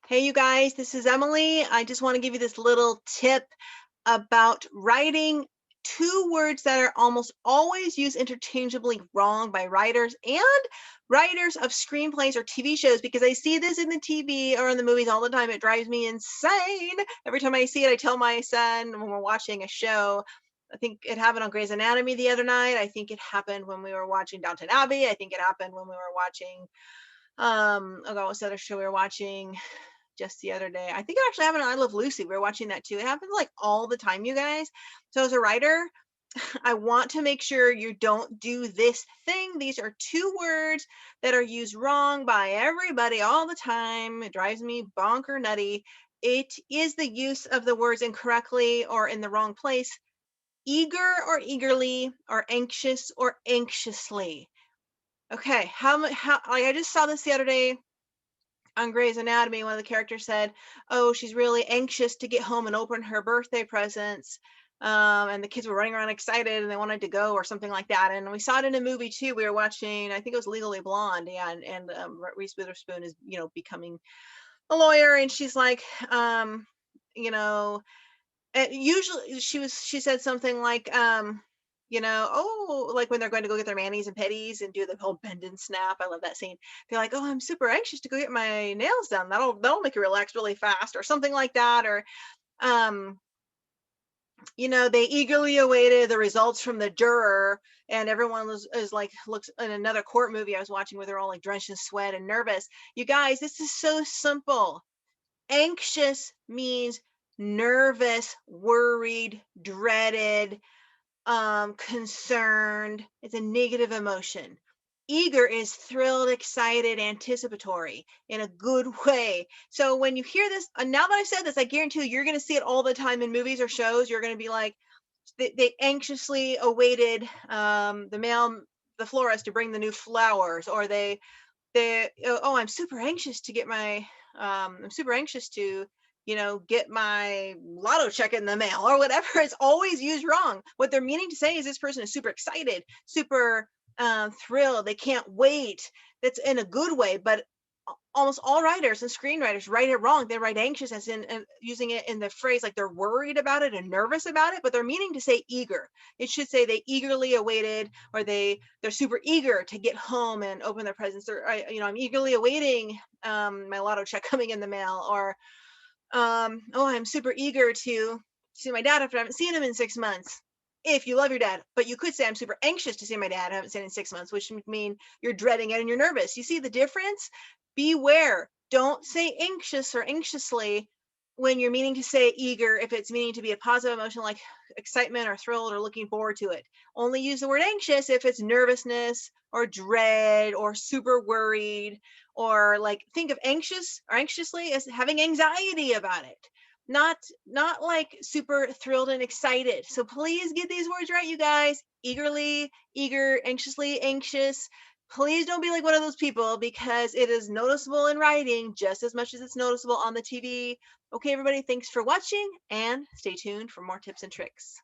Hey, you guys, this is Emily. I just want to give you this little tip about writing two words that are almost always used interchangeably wrong by writers and writers of screenplays or TV shows because I see this in the TV or in the movies all the time. It drives me insane. Every time I see it, I tell my son when we're watching a show. I think it happened on Grey's Anatomy the other night. I think it happened when we were watching Downton Abbey. I think it happened when we were watching oh god, what's the other show we were watching just the other day? I think it actually happened on I Love Lucy. We were watching that too. It happens like all the time, you guys. So as a writer, I want to make sure you don't do this thing. These are two words that are used wrong by everybody all the time. It drives me bonker nutty. It is the use of the words incorrectly or in the wrong place. Eager or eagerly, or anxious or anxiously. Okay, how like I just saw this the other day on Grey's Anatomy. One of the characters said, "Oh, she's really anxious to get home and open her birthday presents." And the kids were running around excited and they wanted to go or something like that. And we saw it in a movie too. We were watching, I think it was Legally Blonde, yeah, and Reese Witherspoon is, becoming a lawyer, and she's like, you know, usually she said something like, oh, like when they're going to go get their manis and petties and do the whole bend and snap. I love that scene. They're like, oh, I'm super anxious to go get my nails done. That'll make you relax really fast, or something like that. Or um, they eagerly awaited the results from the juror, and everyone is like, looks in another court movie I was watching where they're all like drenched in sweat and nervous. You guys, this is so simple. Anxious means nervous, worried, dreaded, concerned. It's a negative emotion. Eager is thrilled, excited, anticipatory in a good way. So when you hear this, now that I said this, I guarantee you're going to see it all the time in movies or shows. You're going to be like, they anxiously awaited the florist to bring the new flowers, or oh, I'm super anxious to get my lotto check in the mail or whatever. It's always used wrong. What they're meaning to say is this person is super excited, super thrilled, they can't wait. That's in a good way, but almost all writers and screenwriters write it wrong. They write anxious as in using it in the phrase like they're worried about it and nervous about it, but they're meaning to say eager. It should say they eagerly awaited, or they're super eager to get home and open their presents, or I'm eagerly awaiting my lotto check coming in the mail, or oh, I'm super eager to see my dad after I haven't seen him in 6 months. If you love your dad, but you could say I'm super anxious to see my dad. I haven't seen him in 6 months, which would mean you're dreading it and you're nervous. You see the difference? Beware. Don't say anxious or anxiously when you're meaning to say eager, if it's meaning to be a positive emotion like excitement or thrilled or looking forward to it. Only use the word anxious if it's nervousness or dread or super worried, or like think of anxious or anxiously as having anxiety about it, not like super thrilled and excited. So please get these words right, you guys. Eagerly, eager, anxiously, anxious. Please don't be like one of those people, because it is noticeable in writing just as much as it's noticeable on the TV. Okay, everybody, thanks for watching and stay tuned for more tips and tricks.